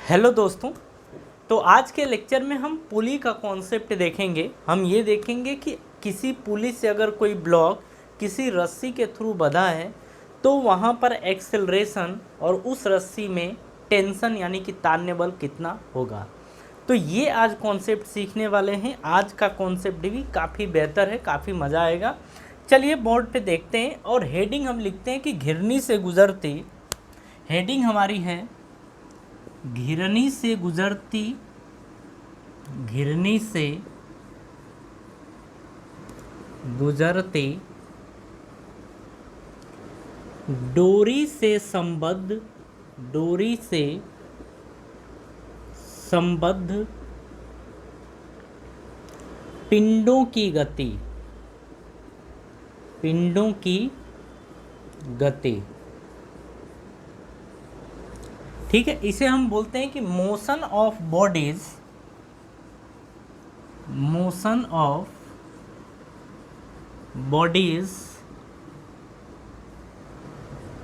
Hello दोस्तों। तो आज के लेक्चर में हम पुली का कॉन्सेप्ट देखेंगे। हम ये देखेंगे कि किसी पुली से अगर कोई ब्लॉक किसी रस्सी के थ्रू बंधा है तो वहाँ पर एक्सेलरेशन और उस रस्सी में टेंशन यानी कि ताड़ने बल कितना होगा। तो ये आज कॉन्सेप्ट सीखने वाले हैं। आज का कॉन्सेप्ट भी काफ़ी बेहतर है, काफ़ी मज़ा आएगा। चलिए बोर्ड पे देखते हैं और हेडिंग हम लिखते हैं कि घिरनी से गुजरती, हेडिंग हमारी है घिरनी से गुजरती, घिरनी से गुजरती डोरी से संबद्ध, डोरी से संबद्ध पिंडों की गति, पिंडों की गति। ठीक है, इसे हम बोलते हैं कि motion of bodies, motion of bodies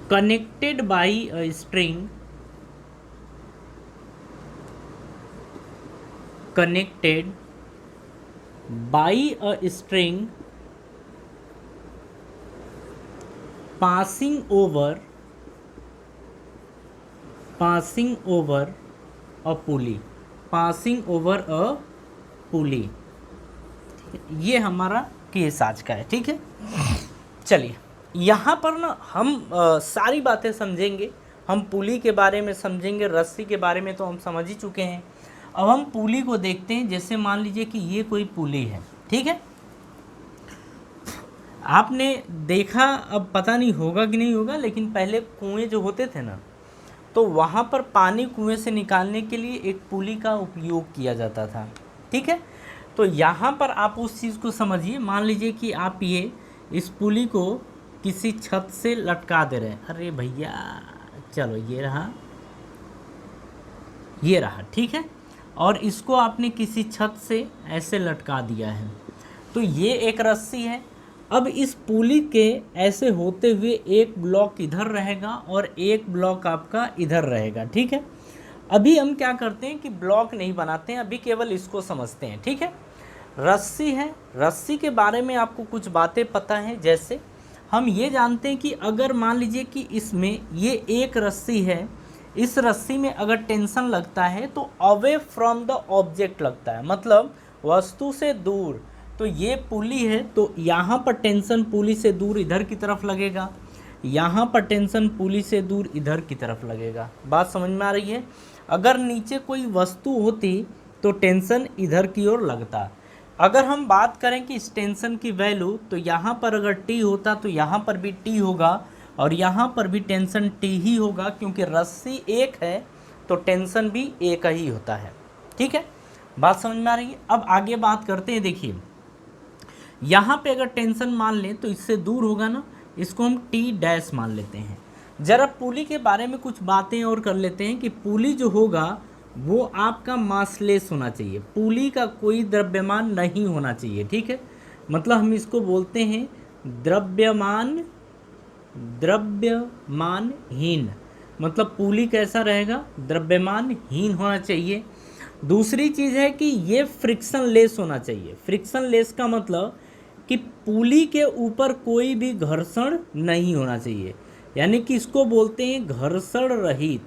connected by a string, connected by a string passing over a pulley, passing over a pulley। ये हमारा केस आज का है। ठीक है, चलिए यहाँ पर ना हम सारी बातें समझेंगे। हम पुली के बारे में समझेंगे, रस्सी के बारे में तो हम समझ ही चुके हैं। अब हम पुली को देखते हैं। जैसे मान लीजिए कि ये कोई पुली है, ठीक है, आपने देखा, अब पता नहीं होगा कि नहीं होगा, लेकिन पहले कुएं जो होते थे ना, तो वहाँ पर पानी कुएं से निकालने के लिए एक पुली का उपयोग किया जाता था। ठीक है, तो यहाँ पर आप उस चीज़ को समझिए। मान लीजिए कि आप ये इस पुली को किसी छत से लटका दे रहे हैं। अरे भैया चलो, ये रहा, ये रहा, ठीक है, और इसको आपने किसी छत से ऐसे लटका दिया है। तो ये एक रस्सी है। अब इस पुली के ऐसे होते हुए एक ब्लॉक इधर रहेगा और एक ब्लॉक आपका इधर रहेगा। ठीक है, अभी हम क्या करते हैं कि ब्लॉक नहीं बनाते हैं, अभी केवल इसको समझते हैं। ठीक है, रस्सी है, रस्सी के बारे में आपको कुछ बातें पता हैं। जैसे हम ये जानते हैं कि अगर मान लीजिए कि इसमें ये एक रस्सी है, इस रस्सी में अगर टेंशन लगता है तो अवे फ्रॉम द ऑब्जेक्ट लगता है, मतलब वस्तु से दूर। तो ये पुली है, तो यहाँ पर टेंशन पुली से दूर इधर की तरफ लगेगा, यहाँ पर टेंशन पुली से दूर इधर की तरफ लगेगा। बात समझ में आ रही है। अगर नीचे कोई वस्तु होती तो टेंशन इधर की ओर लगता। अगर हम बात करें कि इस टेंशन की वैल्यू, तो यहाँ पर अगर टी होता तो यहाँ पर भी टी होगा और यहाँ पर भी टेंशन टी ही होगा, क्योंकि रस्सी एक है तो टेंशन भी एक ही होता है। ठीक है, बात समझ में आ रही है। अब आगे बात करते हैं। देखिए यहाँ पे अगर टेंशन मान लें तो इससे दूर होगा ना, इसको हम टी डैश मान लेते हैं। जरा पुली के बारे में कुछ बातें और कर लेते हैं कि पुली जो होगा वो आपका मासलेस होना चाहिए, पुली का कोई द्रव्यमान नहीं होना चाहिए। ठीक है, मतलब हम इसको बोलते हैं द्रव्यमान, द्रव्यमानहीन। मतलब पुली कैसा रहेगा, द्रव्यमानहीन होना चाहिए। दूसरी चीज़ है कि ये फ्रिक्शन लेस होना चाहिए। फ्रिक्शन लेस का मतलब कि पुली के ऊपर कोई भी घर्षण नहीं होना चाहिए, यानी कि इसको बोलते हैं घर्षण रहित।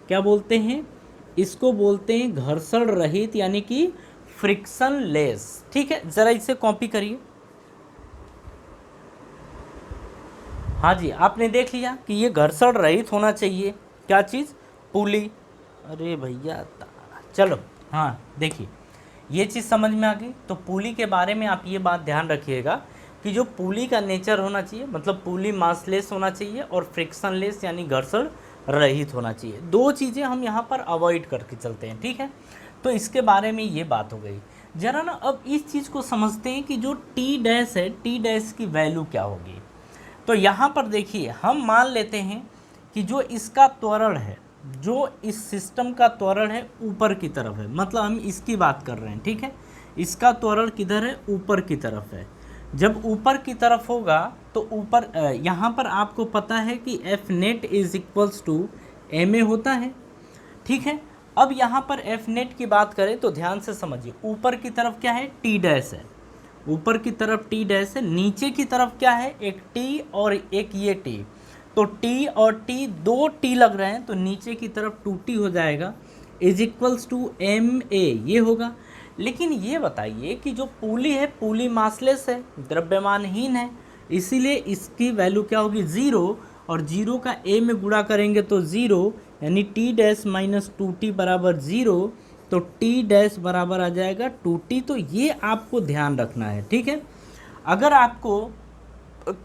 क्या बोलते हैं, इसको बोलते हैं घर्षण रहित, यानी कि फ्रिक्शन लेस। ठीक है, ज़रा इसे कॉपी करिए। हाँ जी, आपने देख लिया कि ये घर्षण रहित होना चाहिए। क्या चीज़, पुली। अरे भैया चलो, हाँ देखिए ये चीज़ समझ में आ गई। तो पुली के बारे में आप ये बात ध्यान रखिएगा कि जो पुली का नेचर होना चाहिए, मतलब पुली मासलेस होना चाहिए और फ्रिक्शन लेस यानी घर्षण रहित होना चाहिए। दो चीज़ें हम यहाँ पर अवॉइड करके चलते हैं। ठीक है, तो इसके बारे में ये बात हो गई। जरा ना अब इस चीज़ को समझते हैं कि जो टी डैश है, टी डैश की वैल्यू क्या होगी। तो यहाँ पर देखिए हम मान लेते हैं कि जो इसका त्वरण है, जो इस सिस्टम का त्वरण है ऊपर की तरफ है, मतलब हम इसकी बात कर रहे हैं। ठीक है, इसका त्वरण किधर है, ऊपर की तरफ है। जब ऊपर की तरफ होगा तो ऊपर यहाँ पर आपको पता है कि F net is equals to m a होता है। ठीक है, अब यहाँ पर एफ नेट की बात करें तो ध्यान से समझिए, ऊपर की तरफ क्या है, टी डैश है, ऊपर की तरफ टी डैश है, नीचे की तरफ क्या है, एक टी और एक ये टी, तो टी और टी, दो टी लग रहे हैं तो नीचे की तरफ 2t हो जाएगा, is equals to m a, ये होगा। लेकिन ये बताइए कि जो पुली है, पुली मासलेस है, द्रव्यमानहीन है, इसीलिए इसकी वैल्यू क्या होगी, 0, और 0 का a में गुणा करेंगे तो 0, यानी t डैश माइनस 2t बराबर 0, तो t डैश बराबर आ जाएगा 2t। तो ये आपको ध्यान रखना है, ठीक है। अगर आपको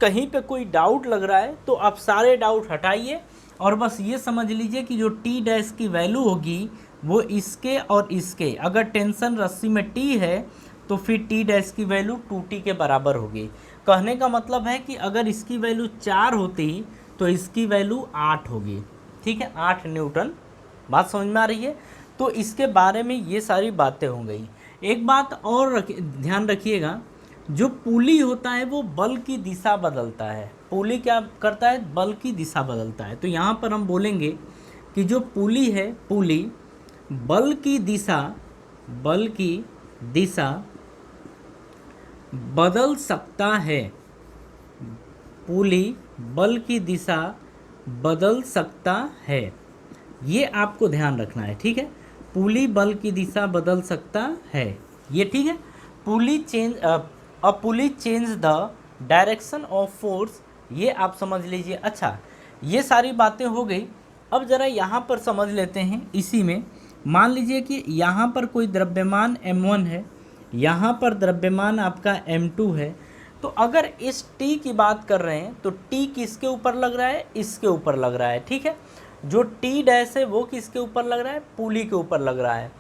कहीं पे कोई डाउट लग रहा है तो आप सारे डाउट हटाइए और बस ये समझ लीजिए कि जो t डैश की वैल्यू होगी वो इसके और इसके, अगर टेंशन रस्सी में t है तो फिर t डैश की वैल्यू 2t के बराबर होगी। कहने का मतलब है कि अगर इसकी वैल्यू 4 होती तो इसकी वैल्यू 8 होगी, ठीक है, 8 न्यूटन। बात समझ में आ रही है। तो इसके बारे में ये सारी बातें हो गई। एक बात और ध्यान रखिएगा, जो पुली होता है वो बल की दिशा बदलता है। पुली क्या करता है, बल की दिशा बदलता है। तो यहाँ पर हम बोलेंगे कि जो पुली है, पुली बल की दिशा बदल सकता है, पुली बल की दिशा बदल सकता है, ये आपको ध्यान रखना है, ठीक है। पुली बल की दिशा बदल सकता है, ये ठीक है। Pulley change the direction of force, ये आप समझ लीजिए। अच्छा, ये सारी बातें हो गई। अब ज़रा यहाँ पर समझ लेते हैं। इसी में मान लीजिए कि यहाँ पर कोई द्रव्यमान m1 है, यहाँ पर द्रव्यमान आपका m2 है। तो अगर इस t की बात कर रहे हैं तो t किसके ऊपर लग रहा है, इसके ऊपर लग रहा है, ठीक है। जो t डैश है वो किसके ऊपर लग रहा है, पुली के ऊपर लग रहा है।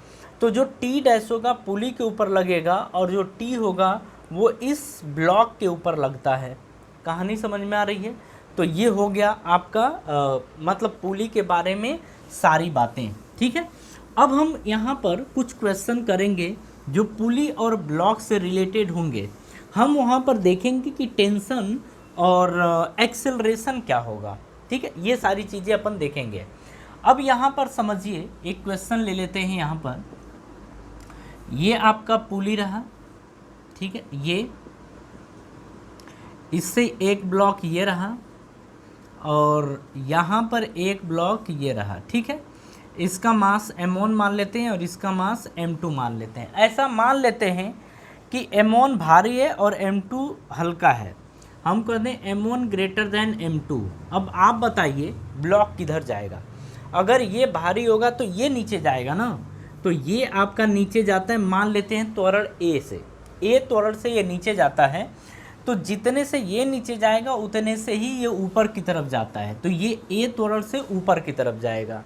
तो जो t डैश होगा पुली के ऊपर लगेगा और जो t होगा वो इस ब्लॉक के ऊपर लगता है। कहानी समझ में आ रही है। तो ये हो गया आपका मतलब पुली के बारे में सारी बातें, ठीक है। अब हम यहाँ पर कुछ क्वेश्चन करेंगे जो पुली और ब्लॉक से रिलेटेड होंगे। हम वहाँ पर देखेंगे कि टेंशन और एक्सेलरेशन क्या होगा, ठीक है। ये सारी चीज़ें अपन देखेंगे। अब यहाँ पर समझिए, एक क्वेश्चन ले लेते हैं। यहाँ पर ये आपका पुली रहा, ठीक है, ये इससे एक ब्लॉक ये रहा और यहाँ पर एक ब्लॉक ये रहा, ठीक है। इसका मास m1 मान लेते हैं और इसका मास m2 मान लेते हैं। ऐसा मान लेते हैं कि m1 भारी है और m2 हल्का है। हम कहते हैं m1 ग्रेटर देन m2। अब आप बताइए ब्लॉक किधर जाएगा। अगर ये भारी होगा तो ये नीचे जाएगा ना, तो ये आपका नीचे जाता है। मान लेते हैं त्वरण a से, a त्वरण से ये नीचे जाता है, तो जितने से ये नीचे जाएगा उतने से ही ये ऊपर की तरफ जाता है। तो ये a त्वरण से ऊपर की तरफ जाएगा।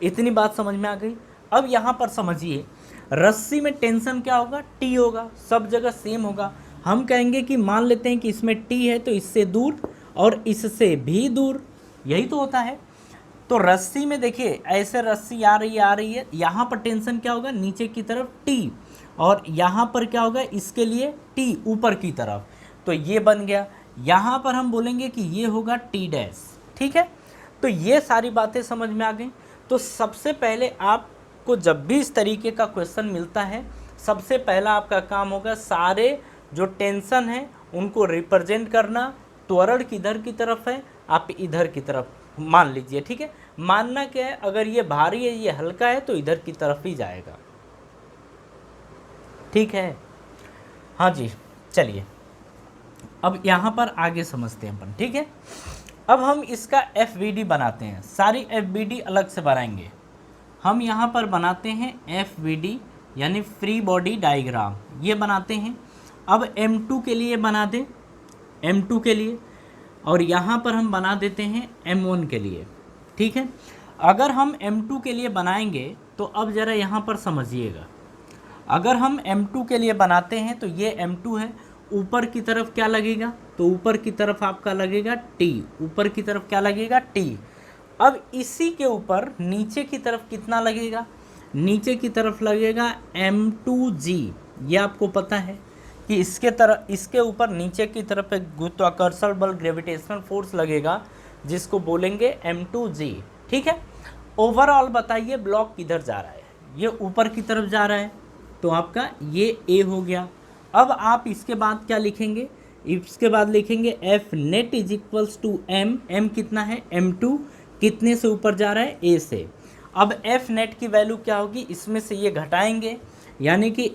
इतनी बात समझ में आ गई। अब यहाँ पर समझिए, रस्सी में टेंशन क्या होगा, T होगा, सब जगह सेम होगा। हम कहेंगे कि मान लेते हैं कि इसमें T है तो इससे दूर और इससे भी दूर, यही तो होता है। तो रस्सी में देखिए ऐसे रस्सी आ रही है, यहाँ पर टेंशन क्या होगा, नीचे की तरफ T, और यहाँ पर क्या होगा, इसके लिए T ऊपर की तरफ। तो ये बन गया। यहाँ पर हम बोलेंगे कि ये होगा T डैश, ठीक है। तो ये सारी बातें समझ में आ गई। तो सबसे पहले आपको जब भी इस तरीके का क्वेश्चन मिलता है, सबसे पहला आपका काम होगा सारे जो टेंशन है उनको रिप्रेजेंट करना। त्वरण किधर की तरफ है, आप इधर की तरफ मान लीजिए, ठीक है। मानना क्या है, अगर ये भारी है ये हल्का है तो इधर की तरफ ही जाएगा, ठीक है। हाँ जी, चलिए अब यहाँ पर आगे समझते हैं अपन, ठीक है। अब हम इसका FVD बनाते हैं। सारी FVD अलग से बनाएंगे। हम यहाँ पर बनाते हैं FVD यानी फ्री बॉडी डायग्राम, ये बनाते हैं। अब M2 के लिए बना दें, M2 के लिए, और यहाँ पर हम बना देते हैं M1 के लिए, ठीक है। अगर हम M2 के लिए बनाएंगे तो अब ज़रा यहाँ पर समझिएगा, अगर हम M2 के लिए बनाते हैं तो ये M2 है, ऊपर की तरफ क्या लगेगा, तो ऊपर की तरफ आपका लगेगा T, ऊपर की तरफ क्या लगेगा T। अब इसी के ऊपर नीचे की तरफ कितना लगेगा, नीचे की तरफ लगेगा M2G। ये आपको पता है कि इसके ऊपर नीचे की तरफ एक गुरुत्वाकर्षण बल ग्रेविटेशनल फोर्स लगेगा जिसको बोलेंगे M2G, ठीक है। ओवरऑल बताइए ब्लॉक किधर जा रहा है, ये ऊपर की तरफ जा रहा है, तो आपका ये ए हो गया। अब आप इसके बाद क्या लिखेंगे, इसके बाद लिखेंगे F net is equals to m, m कितना है m2, कितने से ऊपर जा रहा है ए से। अब एफ नेट की वैल्यू क्या होगी, इसमें से ये घटाएंगे, यानी कि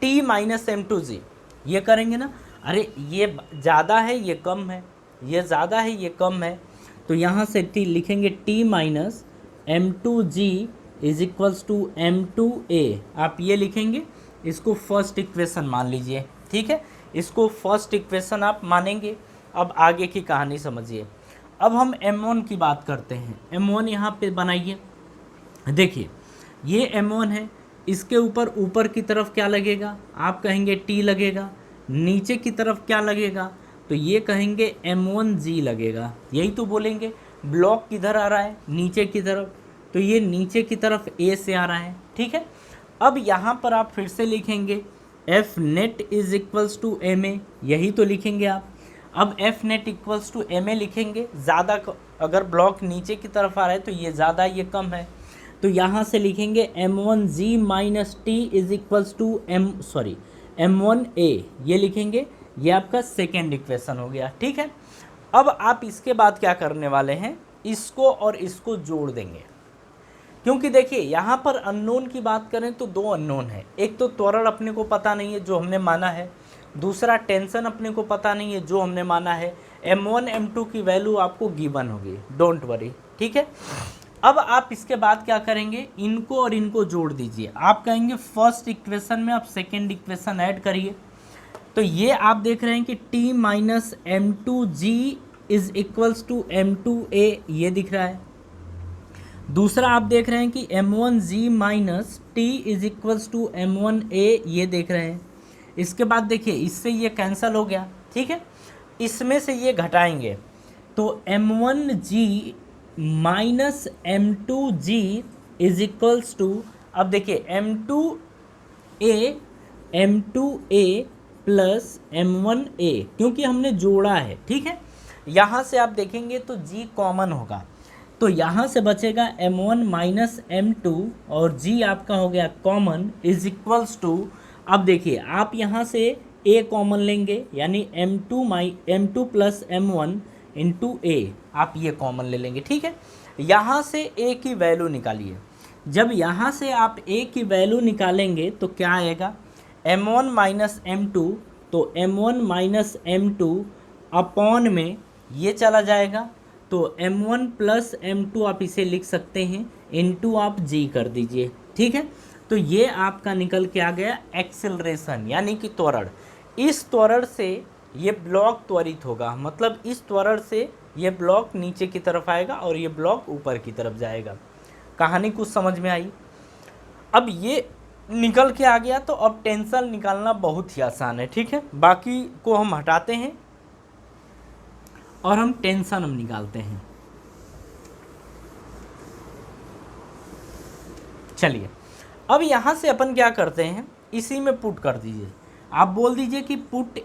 टी माइनस m2g, ये करेंगे ना। अरे ये ज़्यादा है ये कम है, ये ज़्यादा है ये कम है, तो यहाँ से टी लिखेंगे t minus m2g is equals to m2a। आप ये लिखेंगे, इसको फर्स्ट इक्वेशन मान लीजिए, ठीक है, इसको फर्स्ट इक्वेशन आप मानेंगे। अब आगे की कहानी समझिए। अब हम m1 की बात करते हैं। m1 यहाँ पे बनाइए, देखिए ये m1 है, इसके ऊपर की तरफ क्या लगेगा, आप कहेंगे t लगेगा, नीचे की तरफ क्या लगेगा, तो ये कहेंगे m1g लगेगा, यही तो बोलेंगे। ब्लॉक किधर आ रहा है, नीचे की तरफ, तो ये नीचे की तरफ a से आ रहा है, ठीक है। अब यहाँ पर आप फिर से लिखेंगे F net is equals to m a, यही तो लिखेंगे आप। अब F net equals to m a लिखेंगे, ज़्यादा अगर ब्लॉक नीचे की तरफ आ रहा है तो ये ज़्यादा ये कम है, तो यहाँ से लिखेंगे m1g minus t is equals to m1a, ये लिखेंगे, ये आपका सेकेंड इक्वेशन हो गया, ठीक है। अब आप इसके बाद क्या करने वाले हैं, इसको और इसको जोड़ देंगे, क्योंकि देखिए यहाँ पर अननोन की बात करें तो दो अननोन है, एक तो त्वरण अपने को पता नहीं है जो हमने माना है, दूसरा टेंशन अपने को पता नहीं है जो हमने माना है। m1 m2 की वैल्यू आपको गिवन होगी, डोंट वरी, ठीक है। अब आप इसके बाद क्या करेंगे, इनको और इनको जोड़ दीजिए। आप कहेंगे फर्स्ट इक्वेशन में आप सेकेंड इक्वेशन ऐड करिए, तो ये आप देख रहे हैं कि t minus m2g is equals to m2a, ये दिख रहा है। दूसरा आप देख रहे हैं कि m1g minus t is equals to m1a, ये देख रहे हैं। इसके बाद देखिए इससे ये कैंसिल हो गया, ठीक है, इसमें से ये घटाएंगे, तो m1g minus m2g is equals to, अब देखिए m2a प्लस m1a, क्योंकि हमने जोड़ा है, ठीक है। यहाँ से आप देखेंगे तो g कॉमन होगा, तो यहाँ से बचेगा m1 माइनस m2 और g आपका हो गया कॉमन इज इक्वल्स टू, अब देखिए आप यहाँ से a कॉमन लेंगे, यानी m2 प्लस m1 इंटू ए, आप ये कॉमन ले लेंगे, ठीक है। यहाँ से a की वैल्यू निकालिए, जब यहाँ से आप a की वैल्यू निकालेंगे तो क्या आएगा, m1 माइनस m2, तो m1 माइनस m2 अपॉन में ये चला जाएगा, तो m1 प्लस m2 आप इसे लिख सकते हैं, इनटू आप g कर दीजिए, ठीक है। तो ये आपका निकल के आ गया एक्सेलरेशन, यानी कि त्वरण। इस त्वरण से ये ब्लॉक त्वरित होगा, मतलब इस त्वरण से ये ब्लॉक नीचे की तरफ आएगा और ये ब्लॉक ऊपर की तरफ जाएगा। कहानी कुछ समझ में आई। अब ये निकल के आ गया, तो अब टेंशन निकालना बहुत ही आसान है, ठीक है। बाकी को हम हटाते हैं और हम टेंशन हम निकालते हैं। चलिए अब यहाँ से अपन क्या करते हैं, इसी में पुट कर दीजिए। आप बोल दीजिए कि पुट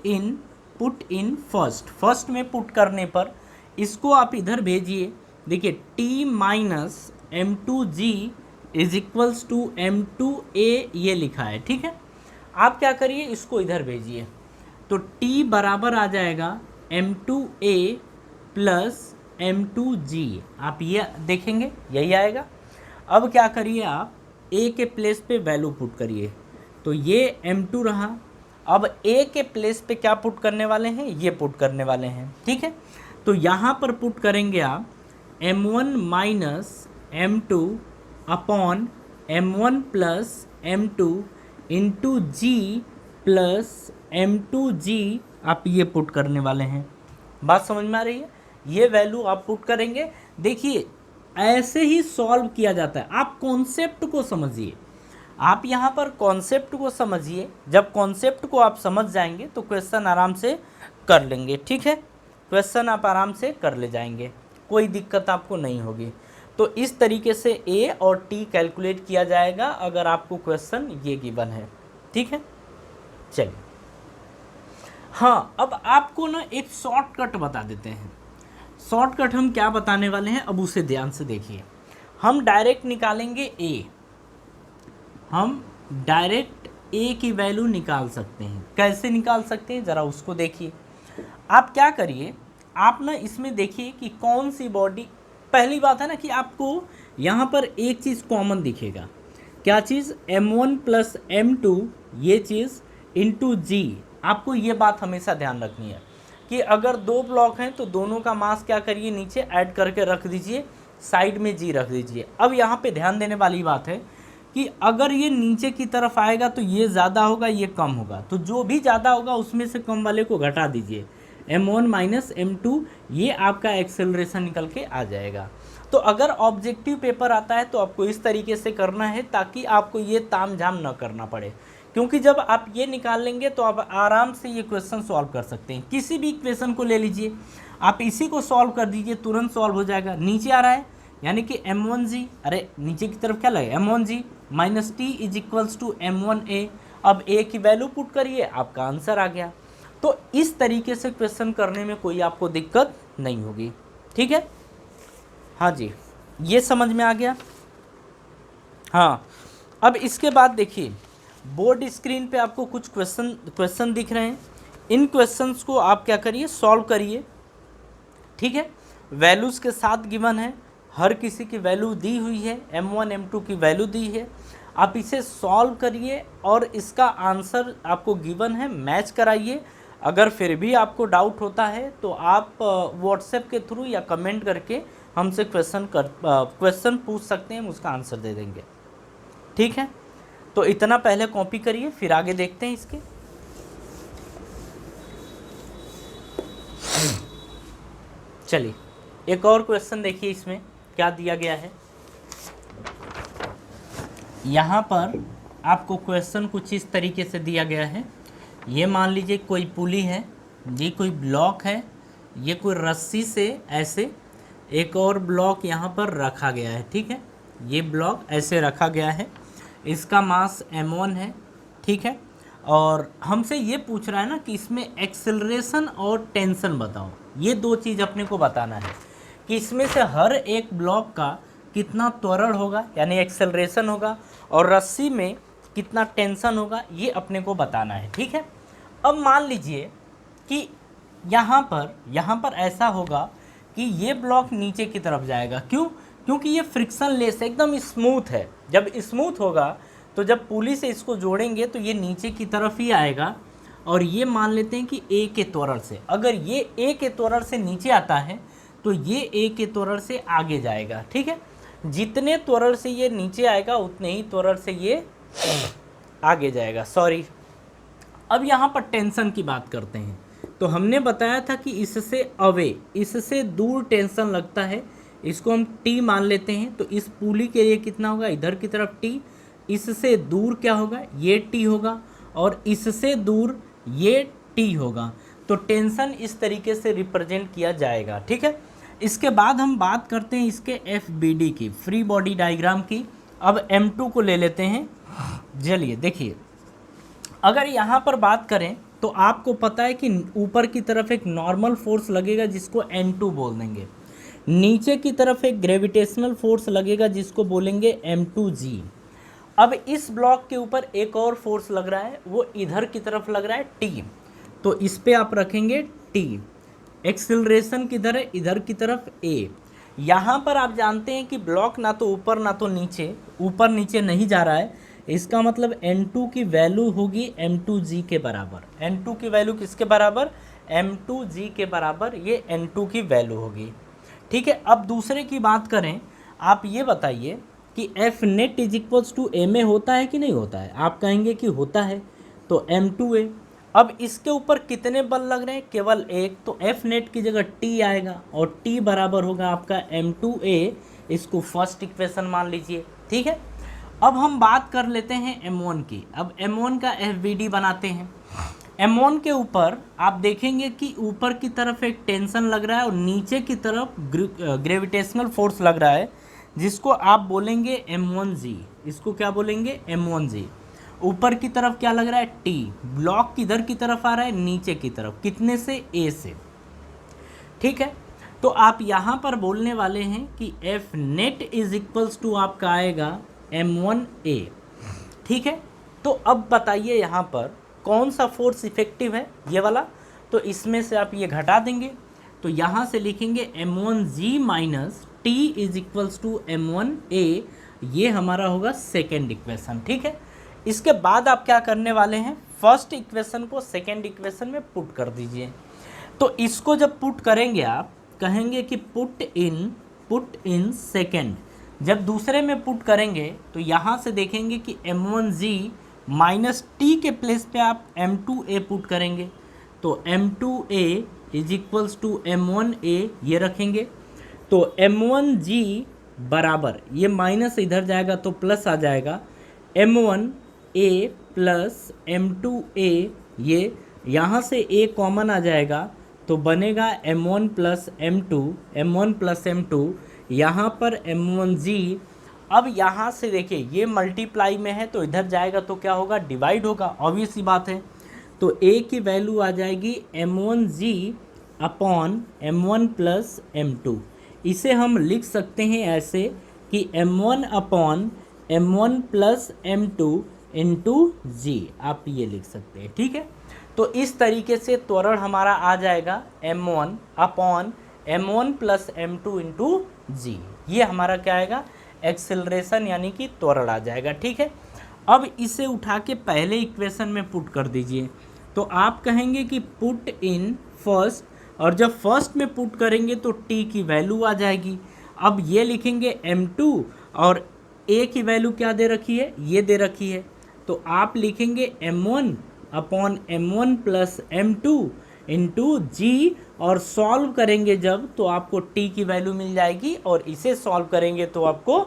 इन फर्स्ट में पुट करने पर इसको आप इधर भेजिए। देखिए t minus m2g is equals to m2a, ये लिखा है, ठीक है। आप क्या करिए, इसको इधर भेजिए, तो t बराबर आ जाएगा m2a प्लस m2g, आप ये देखेंगे यही आएगा। अब क्या करिए, आप a के प्लेस पे वैल्यू पुट करिए, तो ये m2 रहा। अब a के प्लेस पे क्या पुट करने वाले हैं, ये पुट करने वाले हैं, ठीक है। तो यहाँ पर पुट करेंगे आप m1 minus m2 upon m1 plus m2 into g plus m2g, आप ये पुट करने वाले हैं। बात समझ में आ रही है, ये वैल्यू आप पुट करेंगे। देखिए ऐसे ही सॉल्व किया जाता है, आप कॉन्सेप्ट को समझिए, आप यहाँ पर कॉन्सेप्ट को समझिए। जब कॉन्सेप्ट को आप समझ जाएंगे तो क्वेश्चन आराम से कर लेंगे, ठीक है। क्वेश्चन आप आराम से कर ले जाएंगे, कोई दिक्कत आपको नहीं होगी। तो इस तरीके से a और t कैलकुलेट किया जाएगा अगर आपको क्वेश्चन ये गिवन है, ठीक है। चलिए हाँ, अब आपको ना एक शॉर्टकट बता देते हैं। शॉर्टकट हम क्या बताने वाले हैं, अब उसे ध्यान से देखिए। हम डायरेक्ट निकालेंगे ए, हम डायरेक्ट ए की वैल्यू निकाल सकते हैं। कैसे निकाल सकते हैं ज़रा उसको देखिए। आप क्या करिए, आप ना इसमें देखिए कि कौन सी बॉडी, पहली बात है ना कि आपको यहाँ पर एक चीज़ कॉमन दिखेगा, क्या चीज़, m1 प्लस m2 ये चीज़ इंटू जी। आपको ये बात हमेशा ध्यान रखनी है कि अगर दो ब्लॉक हैं तो दोनों का मास क्या करिए, नीचे ऐड करके रख दीजिए, साइड में जी रख दीजिए। अब यहाँ पे ध्यान देने वाली बात है कि अगर ये नीचे की तरफ आएगा तो ये ज़्यादा होगा, ये कम होगा, तो जो भी ज़्यादा होगा उसमें से कम वाले को घटा दीजिए, m1 माइनस m2, ये आपका एक्सेलरेशन निकल के आ जाएगा। तो अगर ऑब्जेक्टिव पेपर आता है तो आपको इस तरीके से करना है ताकि आपको ये ताम झाम न करना पड़े, क्योंकि जब आप ये निकाल लेंगे तो आप आराम से ये क्वेश्चन सॉल्व कर सकते हैं। किसी भी इक्वेशन को ले लीजिए, आप इसी को सॉल्व कर दीजिए, तुरंत सॉल्व हो जाएगा। नीचे आ रहा है यानी कि m1g, अरे नीचे की तरफ क्या लगे, m1g minus t is equals to m1a। अब a की वैल्यू पुट करिए, आपका आंसर आ गया। तो इस तरीके से क्वेश्चन करने में कोई आपको दिक्कत नहीं होगी, ठीक है। हाँ जी, ये समझ में आ गया। हाँ, अब इसके बाद देखिए बोर्ड स्क्रीन पे आपको कुछ क्वेश्चन दिख रहे हैं। इन क्वेश्चंस को आप क्या करिए, सॉल्व करिए, ठीक है। वैल्यूज़ के साथ गिवन है, हर किसी की वैल्यू दी हुई है, m1 m2 की वैल्यू दी है। आप इसे सॉल्व करिए और इसका आंसर आपको गिवन है, मैच कराइए। अगर फिर भी आपको डाउट होता है तो आप व्हाट्सएप के थ्रू या कमेंट करके हमसे क्वेश्चन पूछ सकते हैं, हम उसका आंसर दे देंगे, ठीक है। तो इतना पहले कॉपी करिए, फिर आगे देखते हैं इसके। चलिए एक और क्वेश्चन देखिए, इसमें क्या दिया गया है। यहाँ पर आपको क्वेश्चन कुछ इस तरीके से दिया गया है। ये मान लीजिए कोई पुली है, ये कोई ब्लॉक है, ये कोई रस्सी से ऐसे एक और ब्लॉक यहाँ पर रखा गया है, ठीक है। ये ब्लॉक ऐसे रखा गया है, इसका मास m1 है, ठीक है। और हमसे ये पूछ रहा है ना कि इसमें एक्सेलरेशन और टेंशन बताओ। ये दो चीज़ अपने को बताना है कि इसमें से हर एक ब्लॉक का कितना त्वरण होगा यानी एक्सेलरेशन होगा, और रस्सी में कितना टेंशन होगा, ये अपने को बताना है, ठीक है। अब मान लीजिए कि यहाँ पर ऐसा होगा कि ये ब्लॉक नीचे की तरफ जाएगा। क्यों? क्योंकि ये फ्रिक्शन लेस एकदम स्मूथ है। जब स्मूथ होगा तो जब पुली से इसको जोड़ेंगे तो ये नीचे की तरफ ही आएगा। और ये मान लेते हैं कि ए के त्वरण से, अगर ये ए के त्वरण से नीचे आता है तो ये ए के त्वरण से आगे जाएगा, ठीक है। जितने त्वरण से ये नीचे आएगा उतने ही त्वरण से ये आगे जाएगा। सॉरी, अब यहाँ पर टेंशन की बात करते हैं। तो हमने बताया था कि इससे अवे, इससे दूर टेंशन लगता है, इसको हम टी मान लेते हैं। तो इस पुली के लिए कितना होगा, इधर की तरफ टी, इससे दूर क्या होगा, ये टी होगा, और इससे दूर ये टी होगा। तो टेंशन इस तरीके से रिप्रेजेंट किया जाएगा, ठीक है। इसके बाद हम बात करते हैं इसके FBD की, फ्री बॉडी डायग्राम की। अब M2 को ले लेते हैं। चलिए देखिए, अगर यहाँ पर बात करें तो आपको पता है कि ऊपर की तरफ एक नॉर्मल फोर्स लगेगा जिसको N2 बोल देंगे, नीचे की तरफ एक ग्रेविटेशनल फोर्स लगेगा जिसको बोलेंगे M2G। अब इस ब्लॉक के ऊपर एक और फोर्स लग रहा है, वो इधर की तरफ लग रहा है T, तो इस पे आप रखेंगे T। एक्सिलरेशन किधर है, इधर की तरफ A। यहाँ पर आप जानते हैं कि ब्लॉक ना तो ऊपर ना तो नीचे, ऊपर नीचे नहीं जा रहा है, इसका मतलब N2 की वैल्यू होगी M2G के बराबर। N2 की वैल्यू किसके बराबर, M2G के बराबर ये N2 की वैल्यू होगी, ठीक है। अब दूसरे की बात करें, आप ये बताइए कि F net is equals to MA होता है कि नहीं होता है। आप कहेंगे कि होता है, तो M2A। अब इसके ऊपर कितने बल लग रहे हैं, केवल एक, तो F नेट की जगह T आएगा और T बराबर होगा आपका M2A। इसको फर्स्ट इक्वेशन मान लीजिए, ठीक है। अब हम बात कर लेते हैं M1 की। अब M1 का FBD बनाते हैं। M1 के ऊपर आप देखेंगे कि ऊपर की तरफ एक टेंशन लग रहा है और नीचे की तरफ ग्रेविटेशनल फोर्स लग रहा है जिसको आप बोलेंगे M1G। इसको क्या बोलेंगे, M1G। ऊपर की तरफ क्या लग रहा है, T। ब्लॉक किधर की तरफ आ रहा है, नीचे की तरफ, कितने से, A से, ठीक है। तो आप यहाँ पर बोलने वाले हैं कि F net is equals to आपका आएगा m1a। ठीक है, तो अब बताइए यहाँ पर कौन सा फोर्स इफेक्टिव है, ये वाला। तो इसमें से आप ये घटा देंगे, तो यहाँ से लिखेंगे m1g minus t is equals to m1a। ये हमारा होगा सेकेंड इक्वेशन। ठीक है, इसके बाद आप क्या करने वाले हैं, फर्स्ट इक्वेशन को सेकेंड इक्वेशन में पुट कर दीजिए। तो इसको जब पुट करेंगे आप कहेंगे कि पुट इन सेकेंड। जब दूसरे में पुट करेंगे तो यहाँ से देखेंगे कि m1g माइनस टी के प्लेस पे आप m2a पुट करेंगे, तो m2a is equals to m1a ये रखेंगे। तो m1g बराबर, ये माइनस इधर जाएगा तो प्लस आ जाएगा, m1a प्लस m2a, ये यहाँ से a कॉमन आ जाएगा तो बनेगा m1 प्लस m2, यहाँ पर m1g। अब यहाँ से देखिए ये मल्टीप्लाई में है तो इधर जाएगा तो क्या होगा, डिवाइड होगा, ऑब्वियस सी बात है। तो a की वैल्यू आ जाएगी m1g upon m1 plus m2। इसे हम लिख सकते हैं ऐसे कि m1 upon m1 plus m2 into जी, आप ये लिख सकते हैं। ठीक है, तो इस तरीके से त्वरण हमारा आ जाएगा m1 upon m1 plus m2 into जी। ये हमारा क्या आएगा, एक्सेलरेशन यानी कि त्वरण आ जाएगा। ठीक है, अब इसे उठा के पहले इक्वेशन में पुट कर दीजिए। तो आप कहेंगे कि पुट इन फर्स्ट, और जब फर्स्ट में पुट करेंगे तो t की वैल्यू आ जाएगी। अब ये लिखेंगे m2 और a की वैल्यू क्या दे रखी है, ये दे रखी है, तो आप लिखेंगे m1 upon m1 plus m2 into जी, और सॉल्व करेंगे जब तो आपको t की वैल्यू मिल जाएगी, और इसे सॉल्व करेंगे तो आपको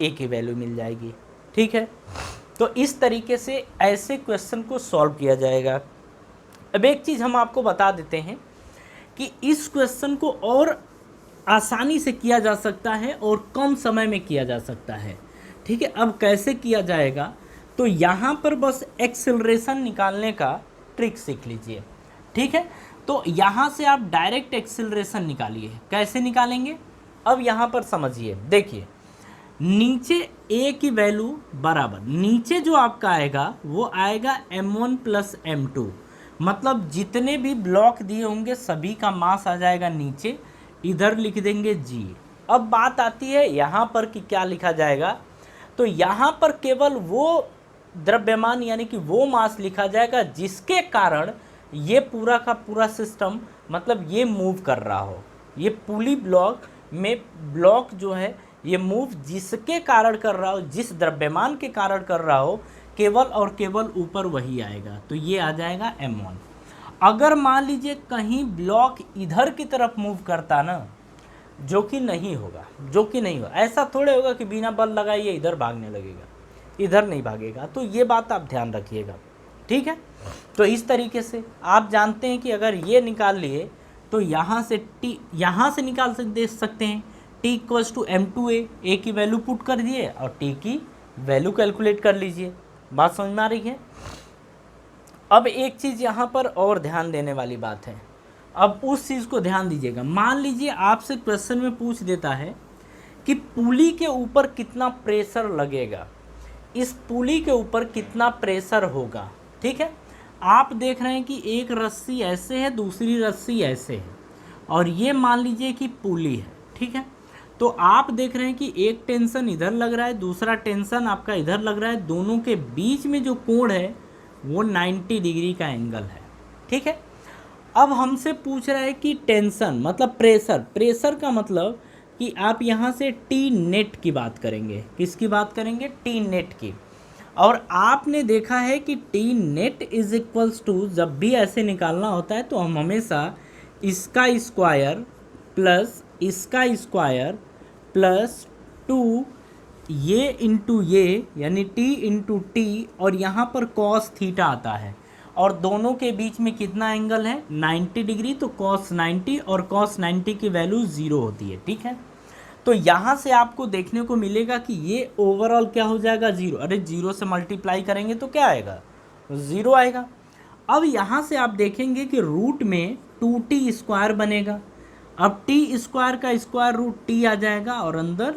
a की वैल्यू मिल जाएगी। ठीक है, तो इस तरीके से ऐसे क्वेश्चन को सॉल्व किया जाएगा। अब एक चीज़ हम आपको बता देते हैं कि इस क्वेश्चन को और आसानी से किया जा सकता है और कम समय में किया जा सकता है। ठीक है, अब कैसे किया जाएगा, तो यहाँ पर बस एक्सेलरेशन निकालने का ट्रिक सीख लीजिए। ठीक है, तो यहाँ से आप डायरेक्ट एक्सेलरेशन निकालिए। कैसे निकालेंगे, अब यहाँ पर समझिए, देखिए नीचे a की वैल्यू बराबर, नीचे जो आपका आएगा वो आएगा m1 प्लस m2, मतलब जितने भी ब्लॉक दिए होंगे सभी का मास आ जाएगा नीचे, इधर लिख देंगे g। अब बात आती है यहाँ पर कि क्या लिखा जाएगा, तो यहाँ पर केवल वो द्रव्यमान यानी कि वो मास लिखा जाएगा जिसके कारण ये पूरा का पूरा सिस्टम, मतलब ये मूव कर रहा हो, ये पुली ब्लॉक में ब्लॉक जो है ये मूव जिसके कारण कर रहा हो, जिस द्रव्यमान के कारण कर रहा हो, केवल और केवल ऊपर वही आएगा, तो ये आ जाएगा m1। अगर मान लीजिए कहीं ब्लॉक इधर की तरफ मूव करता ना, जो कि नहीं होगा, ऐसा थोड़े होगा कि बिना बल लगाए ये इधर भागने लगेगा, इधर नहीं भागेगा, तो ये बात आप ध्यान रखिएगा। ठीक है, तो इस तरीके से आप जानते हैं कि अगर ये निकाल लिए तो यहाँ से t, यहाँ से निकाल सकते हैं t equals to m2a, a की वैल्यू पुट कर दिए और t की वैल्यू कैलकुलेट कर लीजिए। बात समझ में आ रही है। अब एक चीज़ यहाँ पर और ध्यान देने वाली बात है, अब उस चीज़ को ध्यान दीजिएगा। मान लीजिए आपसे क्वेश्चन में पूछ देता है कि पुली के ऊपर कितना प्रेशर लगेगा, इस पुली के ऊपर कितना प्रेशर होगा। ठीक है, आप देख रहे हैं कि एक रस्सी ऐसे है, दूसरी रस्सी ऐसे है, और ये मान लीजिए कि पुली है। ठीक है, तो आप देख रहे हैं कि एक टेंशन इधर लग रहा है, दूसरा टेंशन आपका इधर लग रहा है, दोनों के बीच में जो कोण है वो 90 डिग्री का एंगल है। ठीक है, अब हमसे पूछ रहा है कि टेंशन मतलब प्रेशर का मतलब कि आप यहाँ से टी नेट की बात करेंगे। किसकी बात करेंगे, टी नेट की। और आपने देखा है कि t net is equals to, जब भी ऐसे निकालना होता है तो हम हमेशा इसका स्क्वायर प्लस इसका स्क्वायर प्लस 2 ये इंटू ये यानी टी इंटू टी, और यहाँ पर कॉस थीटा आता है, और दोनों के बीच में कितना एंगल है 90 डिग्री, तो कॉस 90 और कॉस 90 की वैल्यू 0 होती है। ठीक है, तो यहाँ से आपको देखने को मिलेगा कि ये ओवरऑल क्या हो जाएगा 0। अरे 0 से मल्टीप्लाई करेंगे तो क्या आएगा 0 आएगा। अब यहाँ से आप देखेंगे कि रूट में 2t स्क्वायर बनेगा। अब टी स्क्वायर का स्क्वायर रूट टी आ जाएगा और अंदर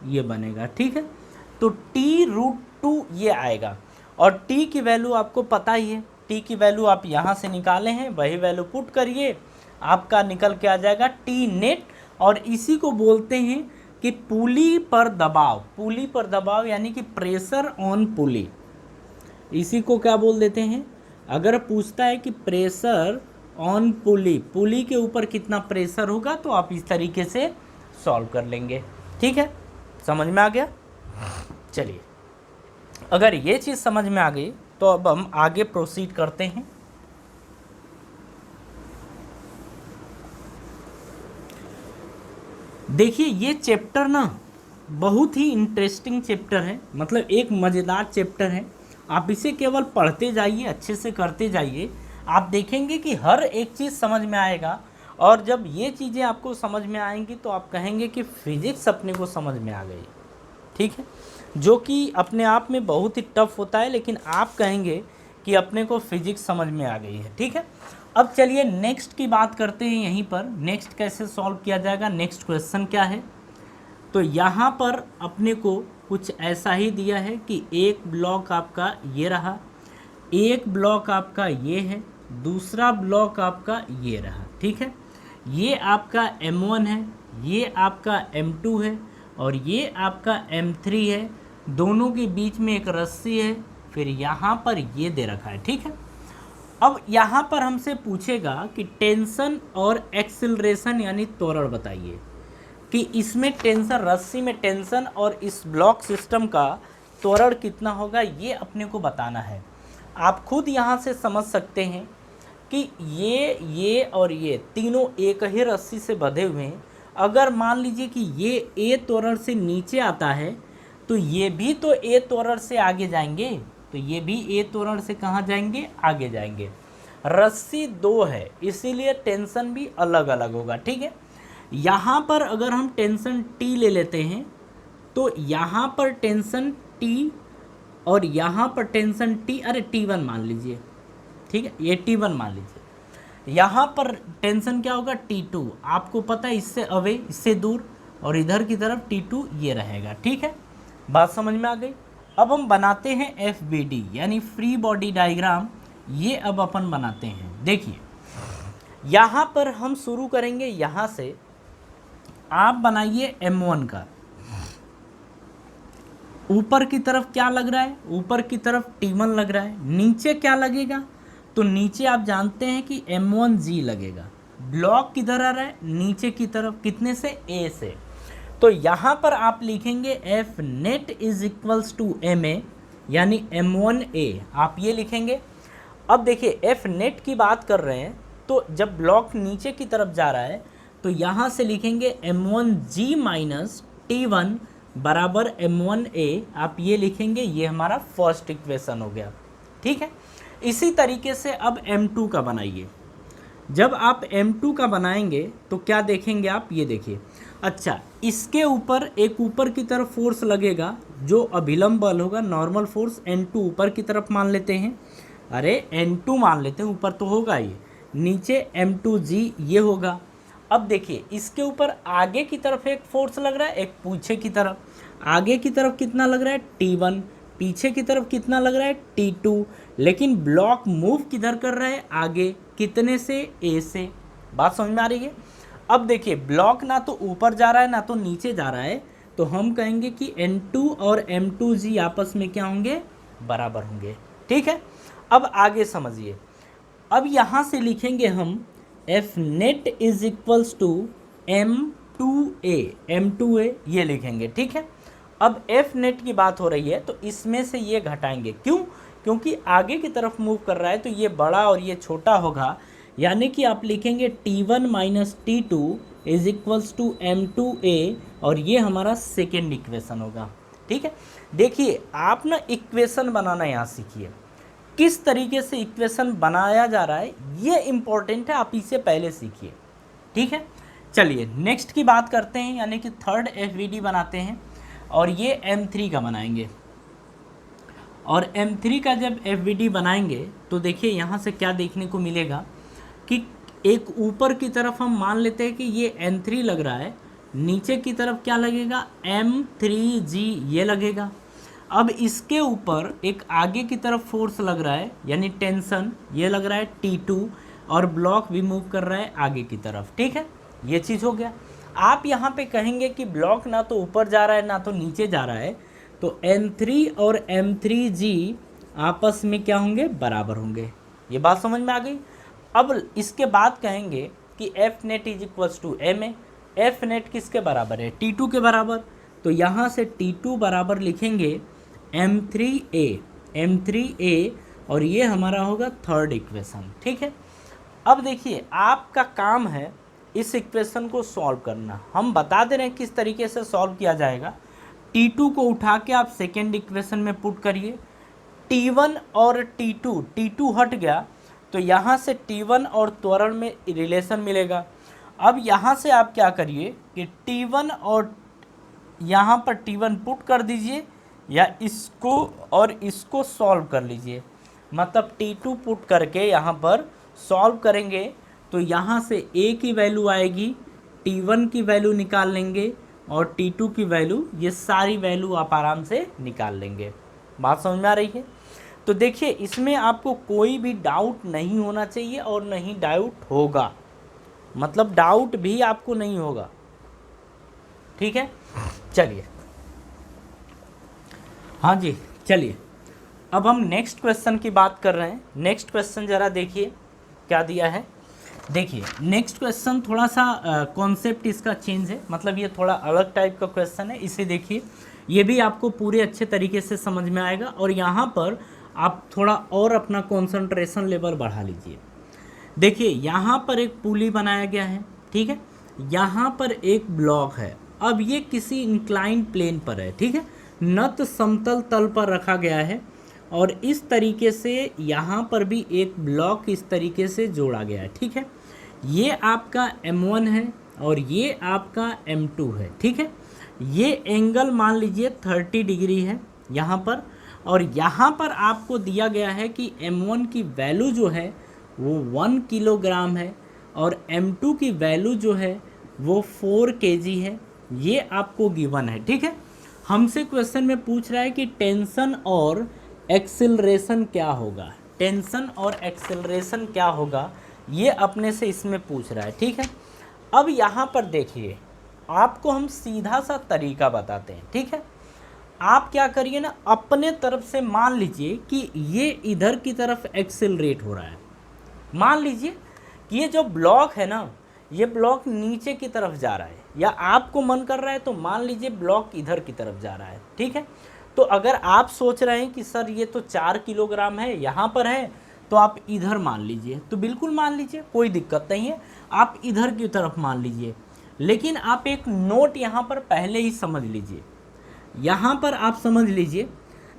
ये बनेगा, ठीक है। तो टी रूट 2 ये आएगा और टी की वैल्यू आपको पता ही है, टी की वैल्यू आप यहाँ से निकाले हैं, वही वैल्यू पुट करिए, आपका निकल के आ जाएगा टी नेट। और इसी को बोलते हैं कि पुली पर दबाव, पुली पर दबाव यानी कि प्रेशर ऑन पुली, इसी को क्या बोल देते हैं। अगर पूछता है कि प्रेशर ऑन पुली, पुली के ऊपर कितना प्रेशर होगा, तो आप इस तरीके से सॉल्व कर लेंगे, ठीक है। समझ में आ गया। चलिए, अगर ये चीज़ समझ में आ गई तो अब हम आगे प्रोसीड करते हैं। देखिए, ये चैप्टर ना बहुत ही इंटरेस्टिंग चैप्टर है, मतलब एक मज़ेदार चैप्टर है। आप इसे केवल पढ़ते जाइए, अच्छे से करते जाइए, आप देखेंगे कि हर एक चीज़ समझ में आएगा। और जब ये चीज़ें आपको समझ में आएंगी तो आप कहेंगे कि फिज़िक्स अपने को समझ में आ गई, ठीक है। जो कि अपने आप में बहुत ही टफ होता है, लेकिन आप कहेंगे कि अपने को फिज़िक्स समझ में आ गई है, ठीक है। अब चलिए नेक्स्ट की बात करते हैं। यहीं पर नेक्स्ट कैसे सॉल्व किया जाएगा, नेक्स्ट क्वेश्चन क्या है। तो यहाँ पर अपने को कुछ ऐसा ही दिया है कि एक ब्लॉक आपका ये रहा, एक ब्लॉक आपका ये है, दूसरा ब्लॉक आपका ये रहा, ठीक है। ये आपका M1 है, ये आपका M2 है और ये आपका M3 है। दोनों के बीच में एक रस्सी है, फिर यहाँ पर ये दे रखा है, ठीक है। अब यहाँ पर हमसे पूछेगा कि टेंशन और एक्सिलरेशन यानी त्वरण बताइए, कि इसमें टेंशन, रस्सी में टेंशन और इस ब्लॉक सिस्टम का त्वरण कितना होगा, ये अपने को बताना है। आप खुद यहाँ से समझ सकते हैं कि ये और ये तीनों एक ही रस्सी से बंधे हुए हैं। अगर मान लीजिए कि ये ए त्वरण से नीचे आता है तो ये भी तो ए त्वरण से आगे जाएंगे, तो ये भी ए त्वरण से कहाँ जाएंगे, आगे जाएंगे। रस्सी दो है इसीलिए टेंशन भी अलग अलग होगा, ठीक है। यहाँ पर अगर हम टेंशन टी ले लेते हैं तो यहाँ पर टेंशन टी और यहाँ पर टेंशन टी, अरे T1 मान लीजिए, ठीक है, ये T1 मान लीजिए। यहाँ पर टेंशन क्या होगा, T2, आपको पता है इससे अवे, इससे दूर, और इधर की तरफ T2 ये रहेगा, ठीक है। बात समझ में आ गई। अब हम बनाते हैं FBD यानी फ्री बॉडी डायग्राम। ये अब अपन बनाते हैं। देखिए, यहाँ पर हम शुरू करेंगे, यहाँ से आप बनाइए M1 का। ऊपर की तरफ क्या लग रहा है, ऊपर की तरफ T1 लग रहा है। नीचे क्या लगेगा, तो नीचे आप जानते हैं कि M1G लगेगा। ब्लॉक किधर आ रहा है, नीचे की तरफ, कितने से, A से। तो यहाँ पर आप लिखेंगे F net is equals to MA यानी M1A, आप ये लिखेंगे। अब देखिए, F नेट की बात कर रहे हैं तो जब ब्लॉक नीचे की तरफ जा रहा है तो यहाँ से लिखेंगे M1G माइनस T1 बराबर M1A, आप ये लिखेंगे। ये हमारा फर्स्ट इक्वेशन हो गया, ठीक है। इसी तरीके से अब M2 का बनाइए। जब आप M2 का बनाएंगे तो क्या देखेंगे आप, ये देखिए। अच्छा, इसके ऊपर एक ऊपर की तरफ फोर्स लगेगा जो अभिलंब बल होगा, नॉर्मल फोर्स N2 ऊपर की तरफ मान लेते हैं, अरे N2 मान लेते हैं, ऊपर तो होगा ही। नीचे M2G ये होगा। अब देखिए, इसके ऊपर आगे की तरफ एक फोर्स लग रहा है, एक पीछे की तरफ। आगे की तरफ कितना लग रहा है, T1, पीछे की तरफ कितना लग रहा है, T2। लेकिन ब्लॉक मूव किधर कर रहा है, आगे, कितने से, A से। बात समझ में आ रही है। अब देखिए, ब्लॉक ना तो ऊपर जा रहा है ना तो नीचे जा रहा है, तो हम कहेंगे कि N2 और M2G आपस में क्या होंगे, बराबर होंगे, ठीक है। अब आगे समझिए। अब यहाँ से लिखेंगे हम F net is equals to M2A, M2A ये लिखेंगे, ठीक है। अब F नेट की बात हो रही है तो इसमें से ये घटाएंगे, क्यों, क्योंकि आगे की तरफ मूव कर रहा है तो ये बड़ा और ये छोटा होगा, यानी कि आप लिखेंगे T1 minus T2 is equals to M2A और ये हमारा सेकेंड इक्वेशन होगा, ठीक है। देखिए, आप ना इक्वेशन बनाना यहाँ सीखिए, किस तरीके से इक्वेशन बनाया जा रहा है ये इम्पोर्टेंट है, आप इसे पहले सीखिए, ठीक है। चलिए नेक्स्ट की बात करते हैं, यानी कि थर्ड FBD बनाते हैं और ये M3 का बनाएंगे। और M3 का जब FBD बनाएंगे तो देखिए यहाँ से क्या देखने को मिलेगा कि एक ऊपर की तरफ हम मान लेते हैं कि ये N3 लग रहा है, नीचे की तरफ क्या लगेगा, M3G ये लगेगा। अब इसके ऊपर एक आगे की तरफ फोर्स लग रहा है यानी टेंशन, ये लग रहा है T2, और ब्लॉक भी मूव कर रहा है आगे की तरफ। ठीक है, ये चीज़ हो गया। आप यहाँ पे कहेंगे कि ब्लॉक ना तो ऊपर जा रहा है ना तो नीचे जा रहा है, तो N3 और M3G आपस में क्या होंगे, बराबर होंगे। ये बात समझ में आ गई। अब इसके बाद कहेंगे कि F net is equals to m a. F net किसके बराबर है, T2 के बराबर। तो यहाँ से T2 बराबर लिखेंगे M3A, M3A, और ये हमारा होगा थर्ड इक्वेशन। ठीक है, अब देखिए आपका काम है इस इक्वेशन को सॉल्व करना। हम बता दे रहे हैं किस तरीके से सॉल्व किया जाएगा। T2 को उठा के आप सेकेंड इक्वेशन में पुट करिए। T1 और T2 हट गया तो यहाँ से T1 और त्वरण में रिलेशन मिलेगा। अब यहाँ से आप क्या करिए कि T1 और यहाँ पर T1 पुट कर दीजिए, या इसको और इसको सॉल्व कर लीजिए। मतलब T2 पुट करके यहाँ पर सॉल्व करेंगे तो यहाँ से A की वैल्यू आएगी, T1 की वैल्यू निकाल लेंगे, और T2 की वैल्यू, ये सारी वैल्यू आप आराम से निकाल लेंगे। बात समझ में आ रही है। तो देखिए इसमें आपको कोई भी डाउट नहीं होना चाहिए और नहीं डाउट होगा, मतलब डाउट भी आपको नहीं होगा। ठीक है, चलिए, हाँ जी चलिए, अब हम नेक्स्ट क्वेश्चन की बात कर रहे हैं। नेक्स्ट क्वेश्चन ज़रा देखिए क्या दिया है। देखिए नेक्स्ट क्वेश्चन थोड़ा सा कॉन्सेप्ट इसका चेंज है, मतलब ये थोड़ा अलग टाइप का क्वेश्चन है। इसे देखिए, ये भी आपको पूरे अच्छे तरीके से समझ में आएगा, और यहाँ पर आप थोड़ा और अपना कंसंट्रेशन लेवल बढ़ा लीजिए। देखिए यहाँ पर एक पुली बनाया गया है, ठीक है, यहाँ पर एक ब्लॉक है। अब ये किसी इंक्लाइन प्लेन पर है, ठीक है, नत समतल तल पर रखा गया है, और इस तरीके से यहाँ पर भी एक ब्लॉक इस तरीके से जोड़ा गया है। ठीक है, ये आपका M1 है और ये आपका M2 है। ठीक है, ये एंगल मान लीजिए 30 डिग्री है यहाँ पर, और यहाँ पर आपको दिया गया है कि M1 की वैल्यू जो है वो 1 किलोग्राम है, और M2 की वैल्यू जो है वो 4 kg है। ये आपको गिवन है। ठीक है, हमसे क्वेश्चन में पूछ रहा है कि टेंशन और एक्सिलरेशन क्या होगा, टेंशन और एक्सिलरेशन क्या होगा, ये अपने से इसमें पूछ रहा है। ठीक है, अब यहाँ पर देखिए आपको हम सीधा सा तरीका बताते हैं। ठीक है, आप क्या करिए ना, अपने तरफ से मान लीजिए कि ये इधर की तरफ एक्सिलरेट हो रहा है। मान लीजिए कि ये जो ब्लॉक है ना, ये ब्लॉक नीचे की तरफ जा रहा है, या आपको मन कर रहा है तो मान लीजिए ब्लॉक इधर की तरफ जा रहा है। ठीक है, तो अगर आप सोच रहे हैं कि सर ये तो 4 किलोग्राम है यहाँ पर है, तो आप इधर मान लीजिए, तो बिल्कुल मान लीजिए, कोई दिक्कत नहीं है, आप इधर की तरफ मान लीजिए। लेकिन आप एक नोट यहाँ पर पहले ही समझ लीजिए, यहाँ पर आप समझ लीजिए।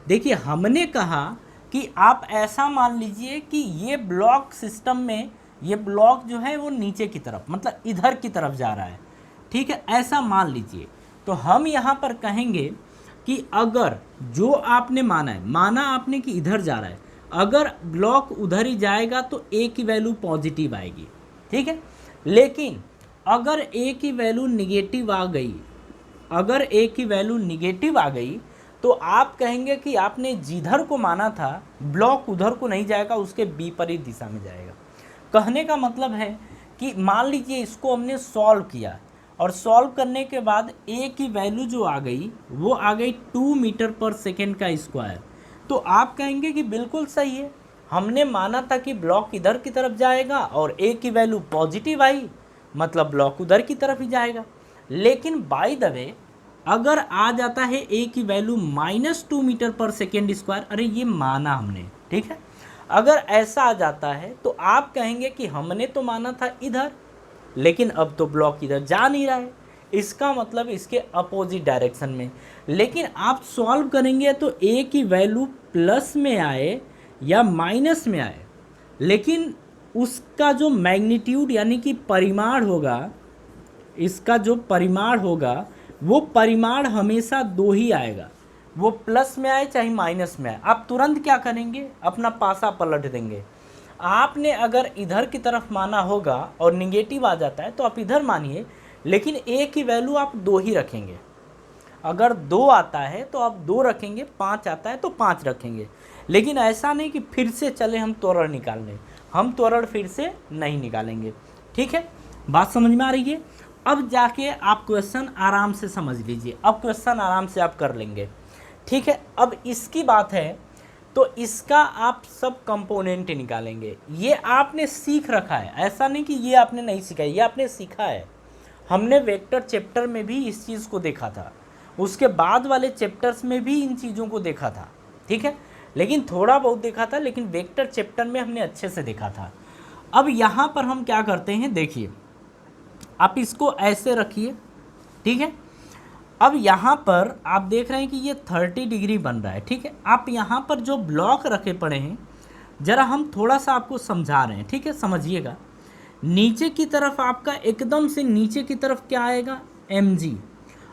देखिए हमने कहा कि आप ऐसा मान लीजिए कि ये ब्लॉक सिस्टम में, ये ब्लॉक जो है वो नीचे की तरफ, मतलब इधर की तरफ जा रहा है। ठीक है, ऐसा मान लीजिए। तो हम यहाँ पर कहेंगे कि अगर जो आपने माना है, माना आपने कि इधर जा रहा है, अगर ब्लॉक उधर ही जाएगा तो A की वैल्यू पॉजिटिव आएगी। ठीक है, लेकिन अगर A की वैल्यू निगेटिव आ गई, अगर A की वैल्यू निगेटिव आ गई, तो आप कहेंगे कि आपने जिधर को माना था ब्लॉक उधर को नहीं जाएगा, उसके विपरीत दिशा में जाएगा। कहने का मतलब है कि मान लीजिए इसको हमने सॉल्व किया, और सॉल्व करने के बाद A की वैल्यू जो आ गई वो आ गई 2 मीटर पर सेकेंड का स्क्वायर। तो आप कहेंगे कि बिल्कुल सही है, हमने माना था कि ब्लॉक इधर की तरफ जाएगा और A की वैल्यू पॉजिटिव आई, मतलब ब्लॉक उधर की तरफ ही जाएगा। लेकिन बाय द वे अगर आ जाता है A की वैल्यू -2 मीटर पर सेकेंड स्क्वायर, अरे ये माना हमने, ठीक है, अगर ऐसा आ जाता है तो आप कहेंगे कि हमने तो माना था इधर, लेकिन अब तो ब्लॉक इधर जा नहीं रहा है, इसका मतलब इसके अपोजिट डायरेक्शन में। लेकिन आप सॉल्व करेंगे तो A की वैल्यू प्लस में आए या माइनस में आए, लेकिन उसका जो मैग्नीट्यूड यानी कि परिमाण होगा, इसका जो परिमाण होगा वो परिमाण हमेशा 2 ही आएगा, वो प्लस में आए चाहे माइनस में आए। आप तुरंत क्या करेंगे, अपना पासा पलट देंगे। आपने अगर इधर की तरफ माना होगा और निगेटिव आ जाता है तो आप इधर मानिए, लेकिन ए की वैल्यू आप 2 ही रखेंगे। अगर 2 आता है तो आप 2 रखेंगे, 5 आता है तो 5 रखेंगे। लेकिन ऐसा नहीं कि फिर से चले हम त्वरण निकालने, हम त्वरण फिर से नहीं निकालेंगे। ठीक है, बात समझ में आ रही है? अब जाके आप क्वेश्चन आराम से समझ लीजिए, अब क्वेश्चन आराम से आप कर लेंगे। ठीक है, अब इसकी बात है तो इसका आप सब कंपोनेंट निकालेंगे। ये आपने सीख रखा है, ऐसा नहीं कि ये आपने नहीं सीखा है, ये आपने सीखा है। हमने वेक्टर चैप्टर में भी इस चीज़ को देखा था, उसके बाद वाले चैप्टर्स में भी इन चीज़ों को देखा था। ठीक है, लेकिन थोड़ा बहुत देखा था, लेकिन वेक्टर चैप्टर में हमने अच्छे से देखा था। अब यहाँ पर हम क्या करते हैं, देखिए आप इसको ऐसे रखिए। ठीक है, अब यहाँ पर आप देख रहे हैं कि ये 30 डिग्री बन रहा है। ठीक है, आप यहाँ पर जो ब्लॉक रखे पड़े हैं, ज़रा हम थोड़ा सा आपको समझा रहे हैं। ठीक है, समझिएगा। नीचे की तरफ आपका एकदम से नीचे की तरफ क्या आएगा, mg।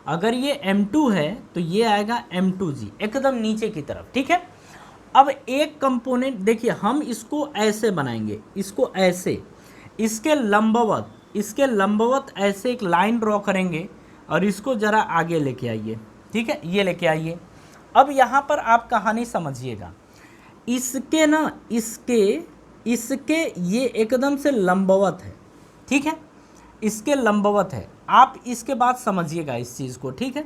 अगर ये m2 है तो ये आएगा m2g, एकदम नीचे की तरफ। ठीक है, अब एक कंपोनेंट देखिए, हम इसको ऐसे बनाएंगे, इसको ऐसे, इसके लंबवत ऐसे एक लाइन ड्रॉ करेंगे और इसको ज़रा आगे लेके आइए। ठीक है, ये लेके आइए। अब यहाँ पर आप कहानी समझिएगा, इसके ना इसके ये एकदम से लंबवत है। ठीक है, इसके लंबवत है। आप इसके बाद समझिएगा इस चीज़ को। ठीक है,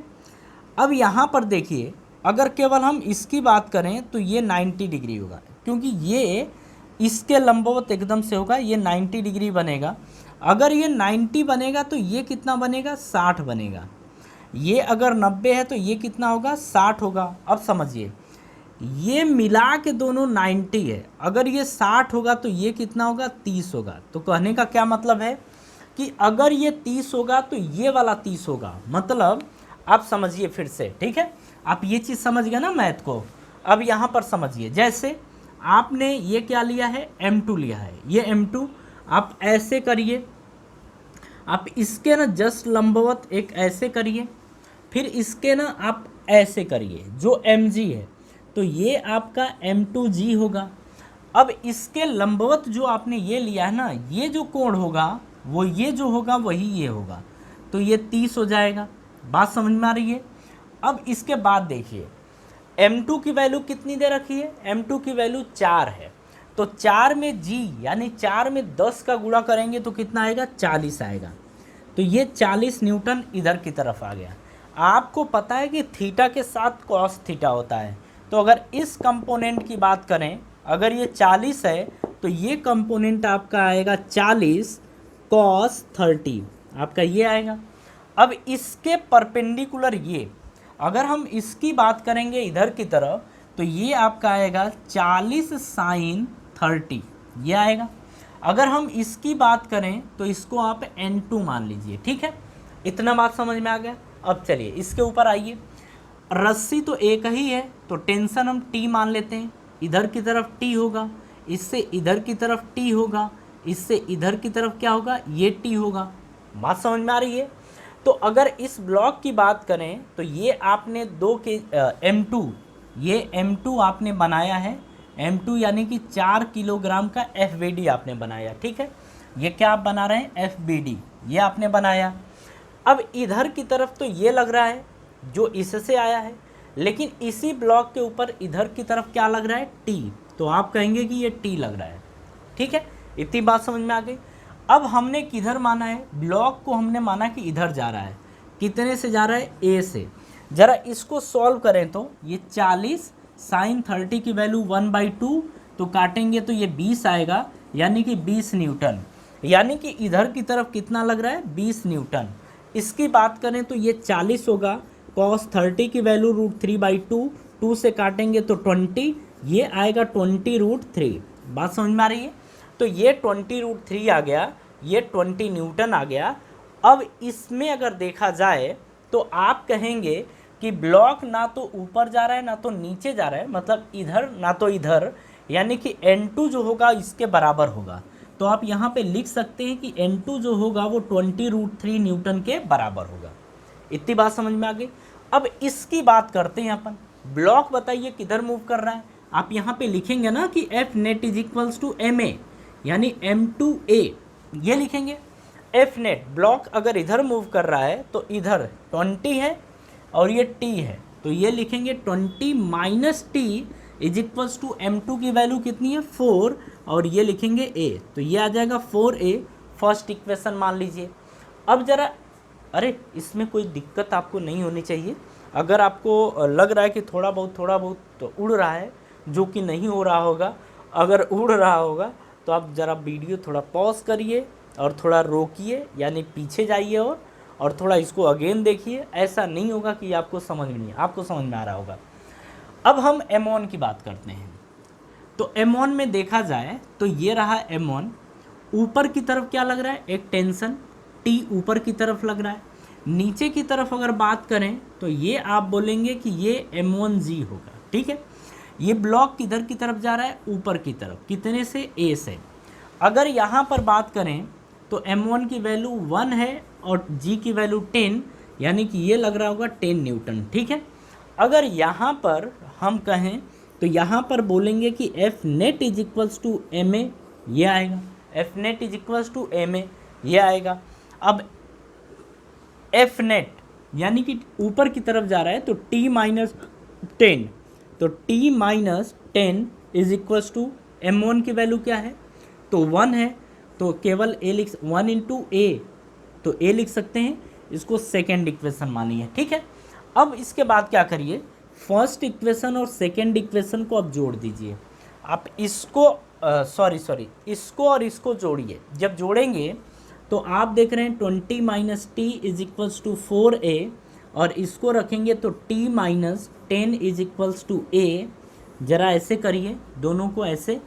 अब यहाँ पर देखिए, अगर केवल हम इसकी बात करें तो ये 90 डिग्री होगा, क्योंकि ये इसके लंबवत एकदम से होगा, ये 90 डिग्री बनेगा। अगर ये 90 बनेगा तो ये कितना बनेगा, 60 बनेगा। ये अगर 90 है तो ये कितना होगा, 60 होगा। अब समझिए, ये मिला के दोनों 90 है, अगर ये 60 होगा तो ये कितना होगा, 30 होगा। तो कहने का क्या मतलब है कि अगर ये 30 होगा तो ये वाला 30 होगा। मतलब आप समझिए फिर से। ठीक है, आप ये चीज़ समझ गए ना मैथ को। अब यहाँ पर समझिए, जैसे आपने ये क्या लिया है, m2 लिया है, ये m2 आप ऐसे करिए, आप इसके ना जस्ट लंबवत एक ऐसे करिए, फिर इसके ना आप ऐसे करिए जो mg है, तो ये आपका m2g होगा। अब इसके लंबवत जो आपने ये लिया है ना, ये जो कोण होगा वो ये जो होगा वही ये होगा, तो ये 30 हो जाएगा। बात समझ में आ रही है? अब इसके बाद देखिए, m2 की वैल्यू कितनी दे रखी है, m2 की वैल्यू 4 है, तो 4 में g यानी 4 में 10 का गुणा करेंगे तो कितना आएगा, 40 आएगा। तो ये 40 न्यूटन इधर की तरफ आ गया। आपको पता है कि थीटा के साथ कॉस थीटा होता है, तो अगर इस कंपोनेंट की बात करें, अगर ये 40 है तो ये कंपोनेंट आपका आएगा 40 कॉस 30, आपका ये आएगा। अब इसके परपेंडिकुलर ये, अगर हम इसकी बात करेंगे इधर की तरफ, तो ये आपका आएगा 40 साइन 30, ये आएगा। अगर हम इसकी बात करें तो इसको आप n2 मान लीजिए। ठीक है, इतना बात समझ में आ गया। अब चलिए इसके ऊपर आइए, रस्सी तो एक ही है तो टेंशन हम t मान लेते हैं, इधर की तरफ t होगा, इससे इधर की तरफ t होगा, इससे इधर की तरफ क्या होगा, ये t होगा। बात समझ में आ रही है? तो अगर इस ब्लॉक की बात करें तो ये आपने m2, ये m2 आपने बनाया है, m2 यानी कि 4 किलोग्राम का FBD आपने बनाया। ठीक है, ये क्या आप बना रहे हैं, FBD, ये आपने बनाया। अब इधर की तरफ तो ये लग रहा है जो इससे आया है, लेकिन इसी ब्लॉक के ऊपर इधर की तरफ क्या लग रहा है, T, तो आप कहेंगे कि ये T लग रहा है। ठीक है, इतनी बात समझ में आ गई। अब हमने किधर माना है, ब्लॉक को हमने माना कि इधर जा रहा है, कितने से जा रहा है, A से। ज़रा इसको सॉल्व करें तो ये 40 साइन 30 की वैल्यू 1/2, तो काटेंगे तो ये 20 आएगा, यानी कि 20 न्यूटन, यानी कि इधर की तरफ कितना लग रहा है, 20 न्यूटन। इसकी बात करें तो ये 40 होगा, cos 30 की वैल्यू √3/2, 2 से काटेंगे तो 20, ये आएगा 20√3। बात समझ में आ रही है? तो ये 20√3 आ गया, ये 20 न्यूटन आ गया। अब इसमें अगर देखा जाए तो आप कहेंगे कि ब्लॉक ना तो ऊपर जा रहा है ना तो नीचे जा रहा है, मतलब इधर ना तो इधर, यानी कि n2 जो होगा इसके बराबर होगा। तो आप यहाँ पे लिख सकते हैं कि n2 जो होगा वो 20√3 न्यूटन के बराबर होगा। इतनी बात समझ में आ गई। अब इसकी बात करते हैं अपन, ब्लॉक बताइए किधर मूव कर रहा है। आप यहाँ पे लिखेंगे ना कि F net is equals to ma, यानी M2A ये लिखेंगे। एफ नेट ब्लॉक अगर इधर मूव कर रहा है तो इधर 20 है और ये T है, तो ये लिखेंगे 20 minus t is equals to M2 की वैल्यू कितनी है 4 और ये लिखेंगे A, तो ये आ जाएगा 4A फर्स्ट इक्वेशन मान लीजिए। अब जरा अरे इसमें कोई दिक्कत आपको नहीं होनी चाहिए। अगर आपको लग रहा है कि थोड़ा बहुत तो उड़ रहा है, जो कि नहीं हो रहा होगा, अगर उड़ रहा होगा तो आप ज़रा वीडियो थोड़ा पॉज करिए और थोड़ा रोकिए, यानी पीछे जाइए और थोड़ा इसको अगेन देखिए। ऐसा नहीं होगा कि आपको समझ में नहीं, आपको समझ में आ रहा होगा। अब हम M1 की बात करते हैं। तो M1 में देखा जाए तो ये रहा M1, ऊपर की तरफ क्या लग रहा है, एक टेंशन T ऊपर की तरफ लग रहा है। नीचे की तरफ अगर बात करें तो ये आप बोलेंगे कि ये M1G होगा, ठीक है। ये ब्लॉक किधर की तरफ जा रहा है, ऊपर की तरफ, कितने से, A से। अगर यहाँ पर बात करें तो M1 की वैल्यू 1 है और G की वैल्यू 10, यानी कि ये लग रहा होगा 10 न्यूटन, ठीक है। अगर यहाँ पर हम कहें तो यहाँ पर बोलेंगे कि F net is equals to m a, ये आएगा, F net is equals to m a, ये आएगा। अब एफ नेट यानी कि ऊपर की तरफ जा रहा है तो टी माइनस 10, तो t minus 10 is equals to M1 की वैल्यू क्या है, तो 1 है, तो केवल ए लिख 1 इंटू ए, तो ए लिख सकते हैं, इसको सेकेंड इक्वेशन मानिए, ठीक है। अब इसके बाद क्या करिए, फर्स्ट इक्वेशन और सेकेंड इक्वेशन को आप जोड़ दीजिए। आप इसको इसको और इसको जोड़िए। जब जोड़ेंगे तो आप देख रहे हैं 20 minus t is equals to 4A और इसको रखेंगे तो t minus 10 is equals to A। जरा ऐसे करिए, दोनों को ऐसे,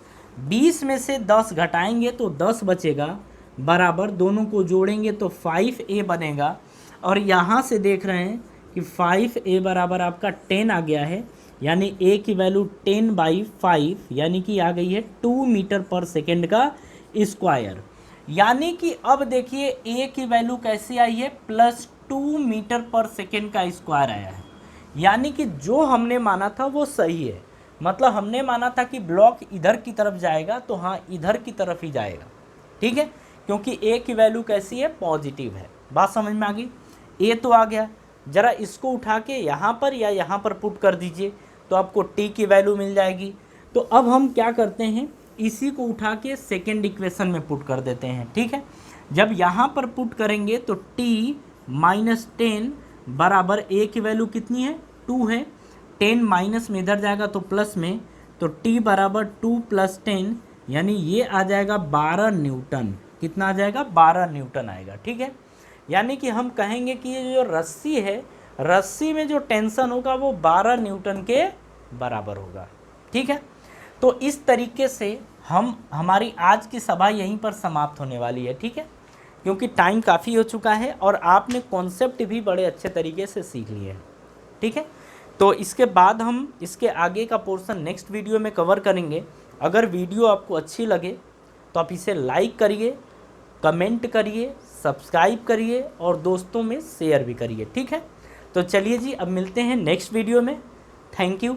20 में से 10 घटाएंगे तो 10 बचेगा, बराबर दोनों को जोड़ेंगे तो 5A बनेगा। और यहाँ से देख रहे हैं कि 5A बराबर आपका 10 आ गया है, यानी A की वैल्यू 10/5 यानी कि आ गई है 2 मीटर पर सेकेंड का स्क्वायर। यानी कि अब देखिए A की वैल्यू कैसी आई है, +2 मीटर पर सेकेंड का स्क्वायर आया है। यानी कि जो हमने माना था वो सही है, मतलब हमने माना था कि ब्लॉक इधर की तरफ जाएगा, तो हाँ इधर की तरफ ही जाएगा, ठीक है, क्योंकि A की वैल्यू कैसी है, पॉजिटिव है। बात समझ में आ गई। A तो आ गया, जरा इसको उठा के यहाँ पर या यहाँ पर पुट कर दीजिए तो आपको T की वैल्यू मिल जाएगी। तो अब हम क्या करते हैं, इसी को उठा के सेकेंड इक्वेशन में पुट कर देते हैं, ठीक है। जब यहाँ पर पुट करेंगे तो T माइनस 10 बराबर A की वैल्यू कितनी है, 2 है, 10 माइनस में इधर जाएगा तो प्लस में, तो T बराबर 2 + 10 यानी ये आ जाएगा 12 न्यूटन। कितना आ जाएगा, 12 न्यूटन आएगा, ठीक है। यानी कि हम कहेंगे कि ये जो रस्सी है, रस्सी में जो टेंशन होगा वो 12 न्यूटन के बराबर होगा, ठीक है। तो इस तरीके से हमारी आज की सभा यहीं पर समाप्त होने वाली है, ठीक है, क्योंकि टाइम काफ़ी हो चुका है और आपने कॉन्सेप्ट भी बड़े अच्छे तरीके से सीख लिए हैं, ठीक है। तो इसके बाद हम इसके आगे का पोर्शन नेक्स्ट वीडियो में कवर करेंगे। अगर वीडियो आपको अच्छी लगे तो आप इसे लाइक करिए, कमेंट करिए, सब्सक्राइब करिए और दोस्तों में शेयर भी करिए, ठीक है। तो चलिए जी, अब मिलते हैं नेक्स्ट वीडियो में। Thank you.